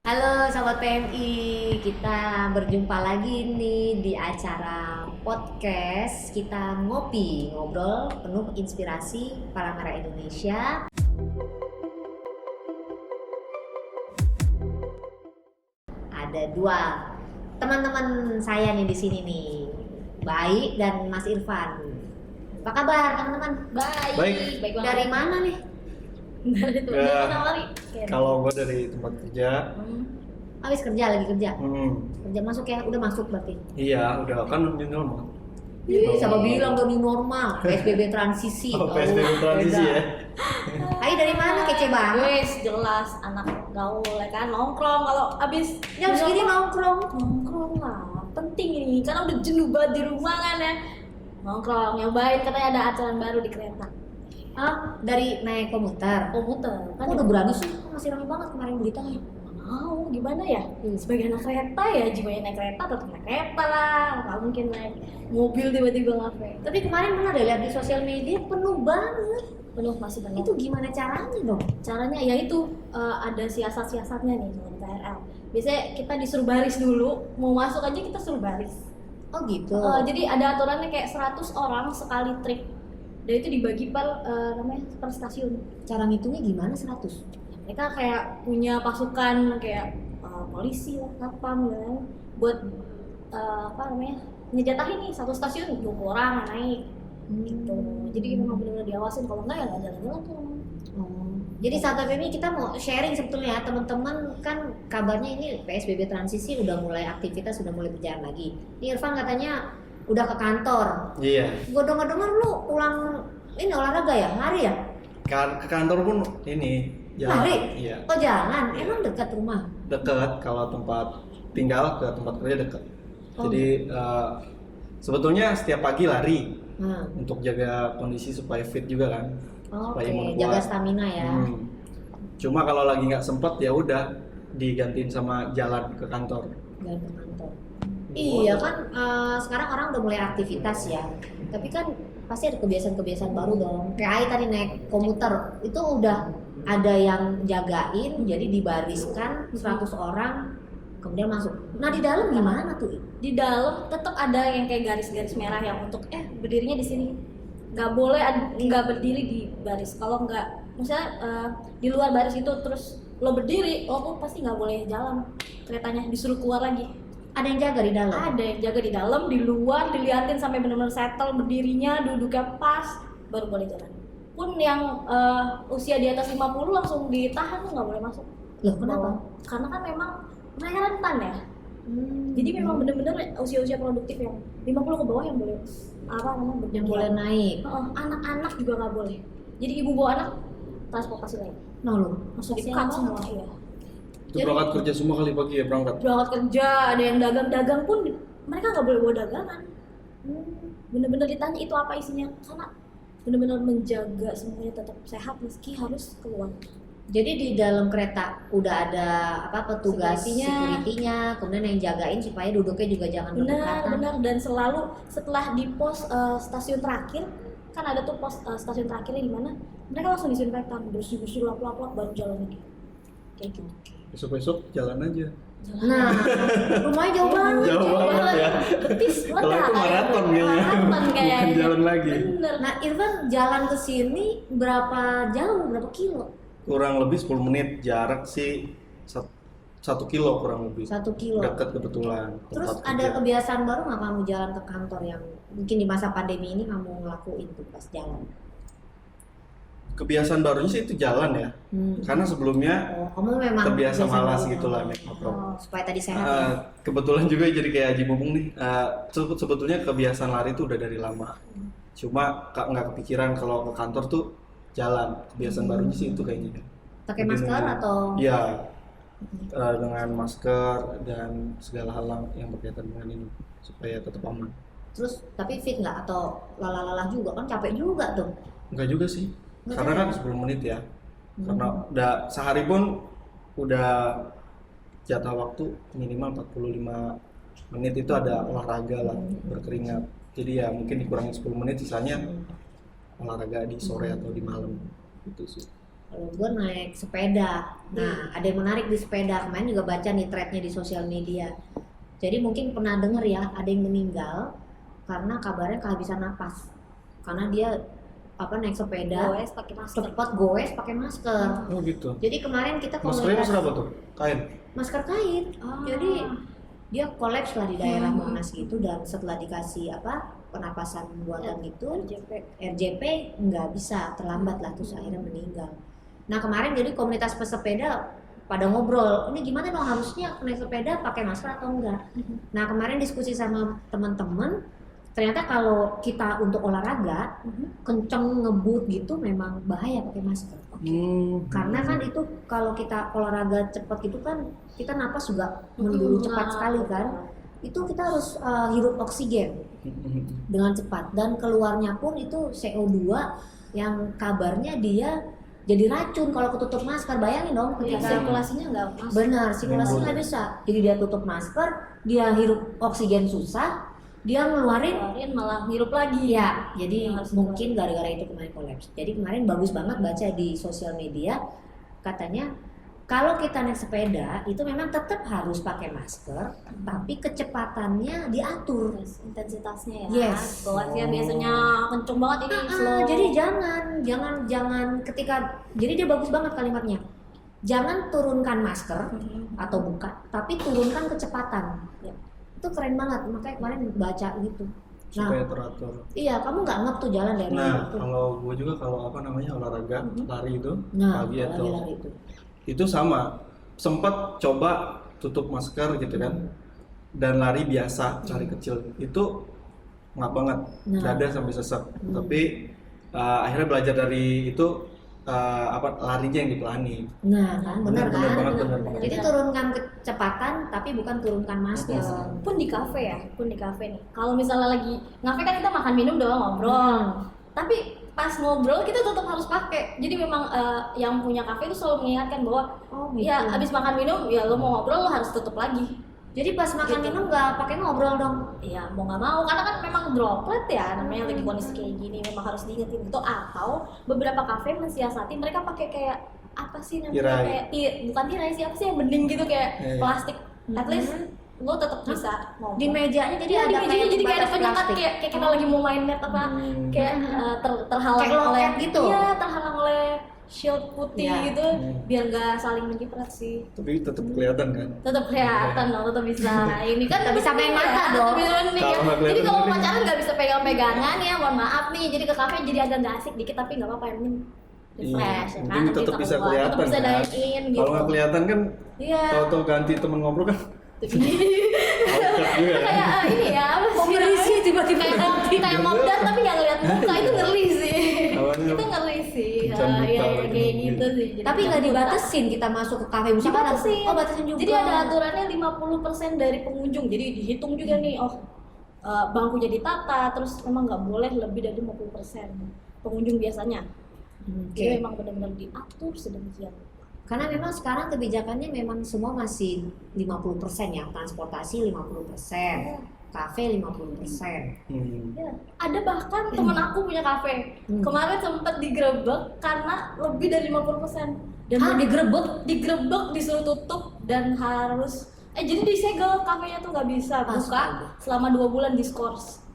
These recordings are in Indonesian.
Halo Sobat PMI, kita berjumpa lagi nih di acara podcast kita ngopi, ngobrol penuh inspirasi Palang Merah Indonesia. Ada dua teman-teman saya nih di sini nih, Baik dan Mas Irfan. Apa kabar teman-teman? Baik. Dari mana nih? Dari tuh Ya, mana kali? Kalau gue dari tempat kerja, Habis kerja, lagi kerja. hmm, Kerja masuk ya, udah masuk berarti. iya udah kan new normal. Siapa bilang udah new normal, PSBB transisi. Oh, PSBB transisi beda. ya. Hai, dari mana kece banget? Wes jelas anak gaul ya kan, nongkrong kalau abis Jam segini nongkrong. nongkrong lah, penting ini karena udah jenuh banget di rumah kan ya. Nongkrong, nyobain katanya ada acara baru di kereta. Hah? Dari naik komuter. Komuter kan Kok udah berani sih? Masih ramai banget kemarin beritanya. mau gimana ya? Sebagai anak kereta ya, jiwanya naik kereta tetap naik kereta lah. Nggak mungkin naik mobil tiba-tiba ngapain. Tapi kemarin pernah deh lihat di sosial media penuh banget. Penuh masih banyak. Itu gimana caranya dong? Caranya ya itu ada siasat-siasatnya nih dengan KRL. Biasanya kita disuruh baris dulu, mau masuk aja kita suruh baris. Oh gitu. Jadi ada aturannya kayak 100 orang sekali trip. Dan itu dibagi namanya per stasiun. Cara ngitungnya gimana 100? Mereka kayak punya pasukan kayak polisi lah, satpam kan, buat apa namanya ngejatahin nih satu stasiun 20 orang yang naik. Gitu. Jadi memang benar-benar diawasin, kalau enggak ya nggak jalan-jalan tuh. Jadi saat ini kita mau sharing sebetulnya ya, teman-teman, kan kabarnya ini PSBB transisi udah mulai aktivitas, sudah mulai berjalan lagi. Ini Irfan katanya udah ke kantor. Iya. Gue denger lu pulang ini olahraga ya, lari ya? Ke kantor pun ini jalan. Lari? Iya. Oh jalan, emang dekat rumah? Dekat kalau tempat tinggal ke tempat kerja dekat. Oh. Jadi sebetulnya setiap pagi lari Hmm. untuk jaga kondisi supaya fit juga kan. Oke, Supaya imun jaga kuat. stamina ya. Cuma kalau lagi nggak sempet ya udah digantiin sama jalan ke kantor. Jalan ke kantor. Iya kan, sekarang orang udah mulai aktivitas ya. Tapi kan pasti ada kebiasaan-kebiasaan baru dong. Kayak Ai tadi naik komuter, itu udah ada yang jagain, jadi dibariskan 100 orang, kemudian masuk. Nah di dalam gimana tuh? Di dalam tetap ada yang kayak garis-garis merah yang untuk berdirinya di sini. Nggak boleh nggak berdiri di baris. Kalau nggak, misalnya di luar baris itu terus lo berdiri, lo pasti nggak boleh jalan. Keretanya disuruh keluar lagi. Ada yang jaga di dalam? Ada yang jaga di dalam, di luar diliatin sampai benar-benar settle berdirinya, duduknya pas, baru boleh jalan. Pun yang usia di atas 50 langsung ditahan, tuh nggak boleh masuk. Loh kenapa? Karena kan memang mereka rentan ya. Jadi memang benar-benar usia-usia produktif yang 50 ke bawah yang boleh yang boleh naik. Anak-anak juga nggak boleh. Jadi ibu bawa anak transportasi lain. Nah lo, Langsung kasihan di-cut banget. semua ya. Itu berangkat kerja semua kali pagi ya berangkat. Berangkat kerja, ada yang dagang pun mereka nggak boleh bawa dagangan. Bener-bener ditanya itu apa isinya, karena bener-bener menjaga semuanya tetap sehat meski harus keluar. Jadi di dalam kereta udah ada petugas Security-nya. security-nya, kemudian yang jagain supaya duduknya juga jangan berdekatan. Benar, dan selalu setelah di pos stasiun terakhir, kan ada tuh pos stasiun terakhirnya di mana mereka langsung disinfektan, bersih-bersih lap-lap baru jalan lagi. Kayak gitu. Besok-besok jalan aja. Nah, rumahnya jauh banget. Jauh banget ya. Betis Kalau itu maraton kayaknya. Maraton kayaknya. Bukan jalan lagi. Bener. Nah, Irfan jalan ke sini berapa jauh, berapa kilo? Kurang lebih 10 menit, jarak sih 1 kilo kurang lebih. 1 kilo. Dekat kebetulan. Terus tempat ada kerja. kebiasaan baru nggak kamu jalan ke kantor yang mungkin di masa pandemi ini kamu ngelakuin tuh pas jalan? Kebiasaan barunya sih itu jalan ya. Karena sebelumnya Kamu memang terbiasa biasa malas jalan. gitu lah naik motor. Supaya tadi sehat ya. Kebetulan juga jadi kayak Haji Bubung nih. Sebetulnya kebiasaan lari itu udah dari lama. Cuma nggak kepikiran kalau ke kantor tuh jalan. Kebiasaan barunya sih itu kayaknya. Pakai Lebih masker nunggu. atau? Iya. Dengan masker dan segala hal yang berkaitan dengan ini supaya tetap aman. Terus tapi fit nggak atau lalah juga kan capek juga tuh? Enggak juga sih. Nggak Karena kan capek? 10 menit ya. Karena udah sehari pun udah jatah waktu minimal 45 menit itu ada olahraga lah, berkeringat. Jadi ya mungkin dikurangi 10 menit, sisanya olahraga di sore atau di malam gitu sih. Kalau gue naik sepeda. Nah, ada yang menarik di sepeda. Kemarin juga baca nih threadnya di sosial media. Jadi mungkin pernah denger ya, ada yang meninggal karena kabarnya kehabisan napas. Karena dia naik sepeda, Goes pakai masker. cepat goes pakai masker. Oh gitu. Jadi kemarin kita Maskernya masker apa tuh? Kain. masker kain. Jadi dia kolaps lah di daerah Hmm. Monas gitu, dan setelah dikasih penapasan buatan gitu, RJP. RJP nggak bisa, terlambat lah, terus akhirnya meninggal. Nah kemarin jadi komunitas pesepeda pada ngobrol, ini gimana dong, harusnya naik sepeda pakai masker atau enggak? Nah kemarin diskusi sama teman-teman, ternyata kalau kita untuk olahraga kenceng ngebut gitu memang bahaya pakai masker. Karena kan itu kalau kita olahraga cepat gitu kan kita napas juga mendulu cepat sekali kan. Itu kita harus hirup oksigen dengan cepat, dan keluarnya pun itu CO2 yang kabarnya dia jadi racun kalau ketutup masker. Bayangin dong Jadi ketika sirkulasinya nggak masuk. benar sirkulasi nggak bisa, jadi dia tutup masker, dia hirup oksigen susah, dia ngeluarin Keluarin malah hirup lagi. ya, jadi Yang harus mungkin gara-gara itu kemarin kolaps. Jadi kemarin bagus banget baca di sosial media, katanya kalau kita naik sepeda itu memang tetap harus pakai masker, tapi kecepatannya diatur. Terus intensitasnya ya. Yes. Goesnya biasanya kenceng banget, ini slow. Jadi jangan ketika, jadi dia bagus banget kalimatnya. Jangan turunkan masker atau buka, tapi turunkan kecepatan. Ya. Itu keren banget, makanya kemarin baca gitu. Supaya teratur. Iya, kamu nggak ngep tuh jalan dari Nah, itu. kalau gue juga kalau olahraga, lari itu Nah, pagi atau lari itu sama, sempat coba tutup masker gitu kan, dan lari biasa, lari kecil itu ngap banget, Nah. dada sampai sesek. Tapi akhirnya belajar dari itu, larinya yang dipelani. Nah, kan benar kan? benar banget. Jadi turunkan kecepatan tapi bukan turunkan masker. Pun di kafe ya, nih. Kalau misalnya lagi ngafe kan kita makan minum doang, ngobrol. Tapi pas ngobrol kita tetap harus pakai. Jadi memang yang punya kafe itu selalu mengingatkan bahwa Oh, gitu. ya abis makan minum ya lo mau ngobrol lo harus tutup lagi. Jadi pas makan Gitu. minum nggak pakai ngobrol dong. Ya mau nggak mau, karena kan memang droplet ya, namanya lagi kondisi kayak gini memang harus diingetin gitu. Atau beberapa kafe mensiasati mereka pakai kayak apa sih namanya, Tirai. kayak bukan tirai sih, apa sih yang bening gitu kayak Iya. plastik. At least lo tetap bisa ngobrol. Di mejanya jadi Iya, ada di mejanya jadi kayak ada pembatas penyekat, plastik. kayak kita lagi mau main net apa kayak terhalang Kayak loket oleh gitu. Iya, terhalang oleh shield putih Iya. gitu biar nggak saling menjiprat sih. Tapi tetap kelihatan kan. Tetap kelihatan dong, tetap bisa ini kan Tetap bisa main bening mata ya, dong. tetap bisa bening Kalau ya. nggak Jadi kelihatan kalau bening. pacaran nggak bisa pegang-pegangan ya, mohon maaf nih. Jadi ke kafe jadi agak nggak asik dikit, tapi nggak apa-apa, yang penting refresh ya kan. Mungkin tetap bisa keluar, kelihatan tetap bisa kan. dine in gitu. Kalau nggak kelihatan kan, Iya. tahu-tahu ganti temen ngobrol kan. Outcut juga Itu kan. kayak ini ya, apa Kok ngeri sih tiba-tiba kayak ganti? kayak modern tapi nggak ngeliat muka, itu ngeri sih. Awalnya Itu ngeri sih. Kencan buta Iya, lagi kayak nungguin. gitu sih. Jadi Tapi nggak kencan buta. dibatasin kita masuk ke kafe misalkan. Dibatasin. Oh, batasin juga. Jadi ada aturannya 50% dari pengunjung. Jadi dihitung juga nih, bangkunya ditata, terus memang nggak boleh lebih dari 50% pengunjung biasanya. Oke. Jadi memang benar-benar diatur sedemikian. Karena memang sekarang kebijakannya memang semua masih 50% ya, transportasi 50%, kafe 50%. Ya, ada bahkan temen aku punya kafe. Kemarin sempat digerebek karena lebih dari 50%. Dan Hah, digerebek, disuruh tutup dan harus jadi disegel, kafenya tuh nggak bisa buka Astaga. selama 2 bulan diskors.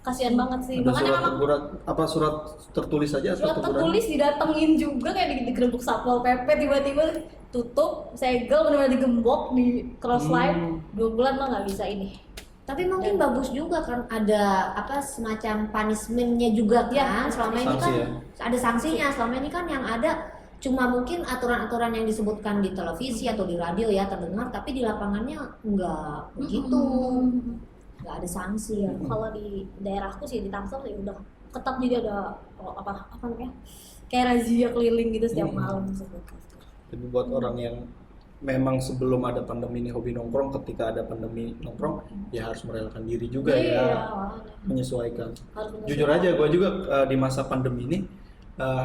Kasihan banget sih. Ada Makanya surat memang teguran, surat tertulis aja atau surat teguran? tertulis didatengin juga, kayak digerebek Satpol PP, tiba-tiba tutup, segel, benar-benar digembok di cross line. 2 bulan lo nggak bisa ini. Tapi mungkin bagus juga kan ada semacam punishment-nya juga kan. Ya, Selama ini sanksi kan ya. ada sanksinya. Selama ini kan yang ada cuma mungkin aturan-aturan yang disebutkan di televisi atau di radio ya terdengar, tapi di lapangannya enggak begitu. Nggak ada sanksi ya. Kalau di daerahku sih di Tangsel ya udah ketat, jadi ada apa namanya, kayak razia keliling gitu setiap malam. Tapi buat orang yang memang sebelum ada pandemi ini hobi nongkrong, ketika ada pandemi nongkrong ya harus merelakan diri juga Iya, ya, menyesuaikan. harus Jujur aja, gue juga di masa pandemi ini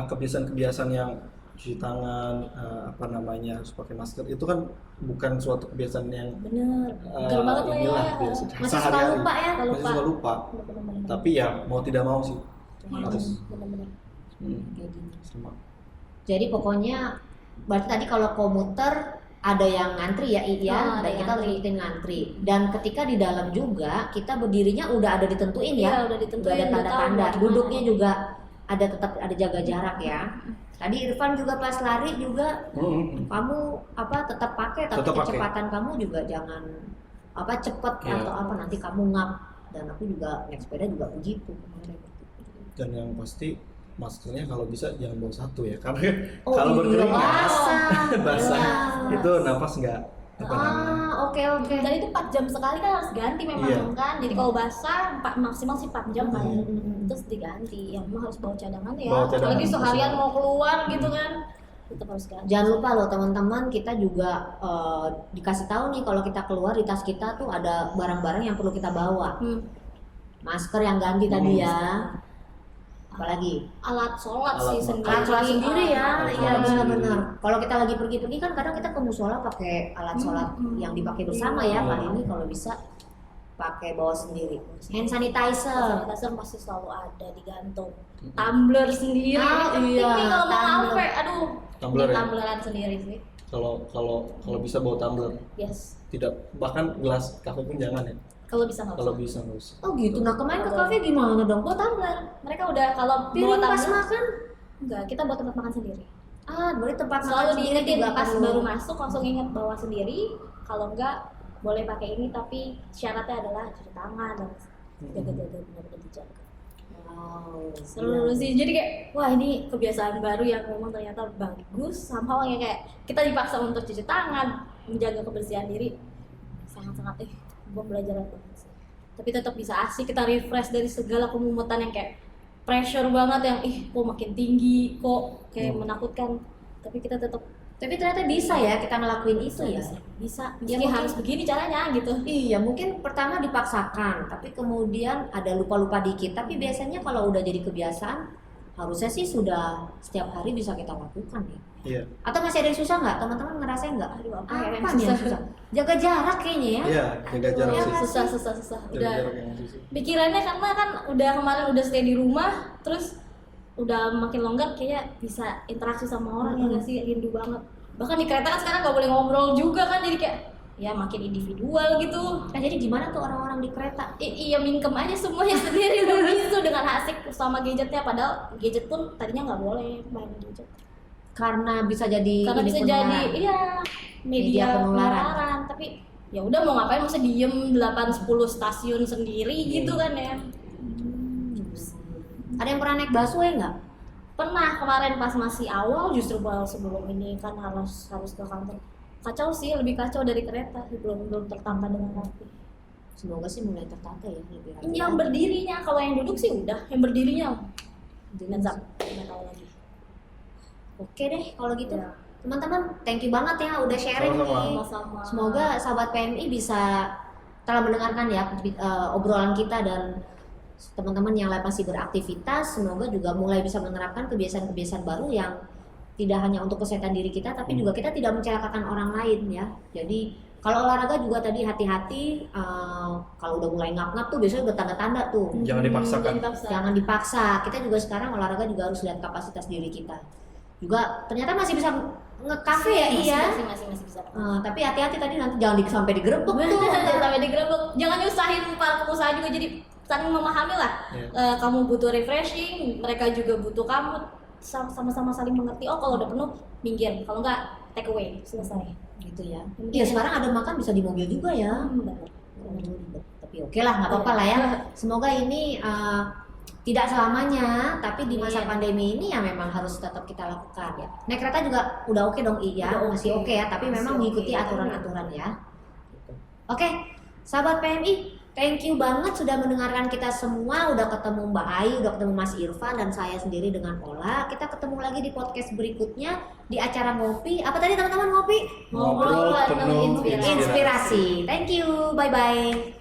kebiasaan-kebiasaan yang cuci tangan, harus pakai masker, itu kan bukan suatu kebiasaan yang bener, betul banget lah ya. inilah biasa Masih suka sehari-hari. lupa ya. Masih suka lupa. Bener-bener. Tapi ya mau tidak mau sih harus. Bener-bener. Hmm, sama. Jadi pokoknya berarti tadi kalau komuter ada yang ngantri ya iya, ada dan yang kita harus ngantri. ikutin ngantri. Dan ketika di dalam juga kita berdirinya udah ada ditentuin ya. Iya, udah ditentuin, Udah ada udah tahu tanda-tanda. mau gimana. Duduknya juga ada tetap ada jaga jarak ya. Tadi Irfan juga pas lari juga kamu apa tetap pakai tapi Tetap pakai. kecepatan kamu juga jangan apa cepet Iya. atau apa nanti kamu ngap. Dan aku juga naik sepeda juga begitu kemarin. Dan yang pasti maskernya kalau bisa jangan bawa satu ya, karena Oh, kalau iya, berkeringat basah. basah Iya. itu napas nggak apa namanya. Oke. Dan itu 4 jam sekali kan harus ganti memang Iya. kan. Jadi kalau basah maksimal sih 4 jam kan. Hmm. Terus diganti. Ya memang harus bawa cadangan ya. Bawa cadangan, Apalagi seharian betul. mau keluar gitu kan. Tetap harus ganti. Jangan lupa loh teman-teman, kita juga dikasih tahu nih kalau kita keluar di tas kita tuh ada barang-barang yang perlu kita bawa. Masker yang ganti tadi ya. Apalagi Alat sholat Alat sih makan. sendiri. alat sholat sendiri ya. Alat Iya sholat benar-benar. sendiri. Kalau kita lagi pergi-pergi kan kadang kita ke musola pakai alat sholat yang dipakai bersama ya. Hmm. Kali ini kalau bisa pakai bawa sendiri. Hand sanitizer. Sanitizer pasti selalu ada digantung. Tumbler sendiri. Ah, Ini iya, penting kalau mau tumbler. ngafe. Aduh. Tumbler ya? Tumbleran sendiri sih. Kalau bisa bawa tumbler, Yes. tidak bahkan gelas kafe pun jangan ya. Kalau bisa nggak Kalau usah. bisa nggak usah. Oh gitu. Nah kemarin ke kafe gimana dong? Bawa tumbler. Mereka udah kalau bawa Piring pas tumbler. makan? Enggak, kita buat tempat makan sendiri. Berarti tempat makan Selalu sendiri diingetin juga pas perlu. baru masuk langsung inget bawa sendiri. Kalau enggak boleh pakai ini tapi syaratnya adalah cuci tangan dan jaga-jaga benar-benar dijaga. Wow. Seru sih. Jadi kayak wah ini kebiasaan baru yang memang ternyata bagus. Somehow ya kayak kita dipaksa untuk cuci tangan, menjaga kebersihan diri. Sangat-sangat pembelajaran banget sih. Tapi tetap bisa asik kita refresh dari segala kemumutan yang kayak pressure banget yang kok makin tinggi, kok kayak menakutkan. Tapi kita tetap Tapi ternyata bisa ya kita ngelakuin itu ya. bisa. Ya, Meski mungkin- harus begini caranya gitu. Iya, mungkin pertama dipaksakan, tapi kemudian ada lupa-lupa dikit. Tapi biasanya kalau udah jadi kebiasaan, harusnya sih sudah setiap hari bisa kita lakukan ya. Iya. Atau masih ada yang susah nggak? Teman-teman ngerasain nggak? Aduh, apa Apa yang nih yang susah? Jaga jarak kayaknya ya. Iya, jaga jarak Ya, sih. susah. Jaga Udah jarak yang susah. pikirannya karena kan udah kemarin udah stay di rumah, terus udah makin longgar kayak bisa interaksi sama orang yang nggak sih rindu banget. Bahkan di kereta kan sekarang nggak boleh ngobrol juga kan, jadi kayak ya makin individual gitu. Nah, jadi gimana tuh orang-orang di kereta? Iya minjem aja semuanya sendiri gitu dengan asik sama gadgetnya, padahal gadget pun tadinya nggak boleh main gadget Karena bisa jadi karena ini bisa penularan. jadi iya Media media penularan. penularan. Tapi ya udah mau ngapain, masa diem 8-10 stasiun sendiri gitu kan ya. Ada yang pernah naik busway nggak? Pernah kemarin pas masih awal, justru sebelum ini kan harus ke kantor. Kacau sih, lebih kacau dari kereta sih, belum tertata dengan rapi. Semoga sih mulai tertata ya lebih rapi. Yang berdirinya, kalau yang duduk sih udah, yang berdirinya dinazap, nggak tahu lagi. Oke deh kalau gitu. Ya. Teman-teman, thank you banget ya udah sharing Sama-sama. nih. Sama-sama. Semoga sahabat PMI bisa telah mendengarkan ya obrolan kita, dan teman-teman yang masih beraktivitas semoga juga mulai bisa menerapkan kebiasaan-kebiasaan baru yang tidak hanya untuk kesehatan diri kita tapi juga kita tidak mencelakakan orang lain ya. Jadi kalau olahraga juga tadi hati-hati, kalau udah mulai ngap-ngap tuh biasanya udah tanda-tanda tuh. Jangan dipaksakan. Jangan dipaksa. Kita juga sekarang olahraga juga harus lihat kapasitas diri kita. Juga ternyata masih bisa nge-cafe ya, iya. Masih bisa. Tapi hati-hati tadi nanti jangan sampai digerebek tuh. Jangan sampai digerebek. Jangan nyusahin para pengusaha juga, jadi saling memahami lah. Iya. Kamu butuh refreshing, mereka juga butuh kamu, sama-sama saling mengerti. Oh kalau udah penuh minggir, kalau enggak take away, selesai. Gitu ya. Iya sekarang ada makan bisa di mobil juga ya. Tapi oke lah, nggak apa-apa lah ya. Semoga ini tidak selamanya, tapi di masa Iya. pandemi ini ya memang harus tetap kita lakukan ya. Naik kereta juga udah oke dong iya, Udah masih oke. oke ya, tapi Masih memang oke. mengikuti aturan-aturan ya. Gitu. Oke, sahabat PMI, thank you banget sudah mendengarkan kita semua. Udah ketemu Mbak Ai, udah ketemu Mas Irfan, dan saya sendiri dengan Ola. Kita ketemu lagi di podcast berikutnya di acara ngopi. Apa tadi teman-teman ngopi? Ngobrol penuh inspirasi. Inspirasi. Thank you, bye bye.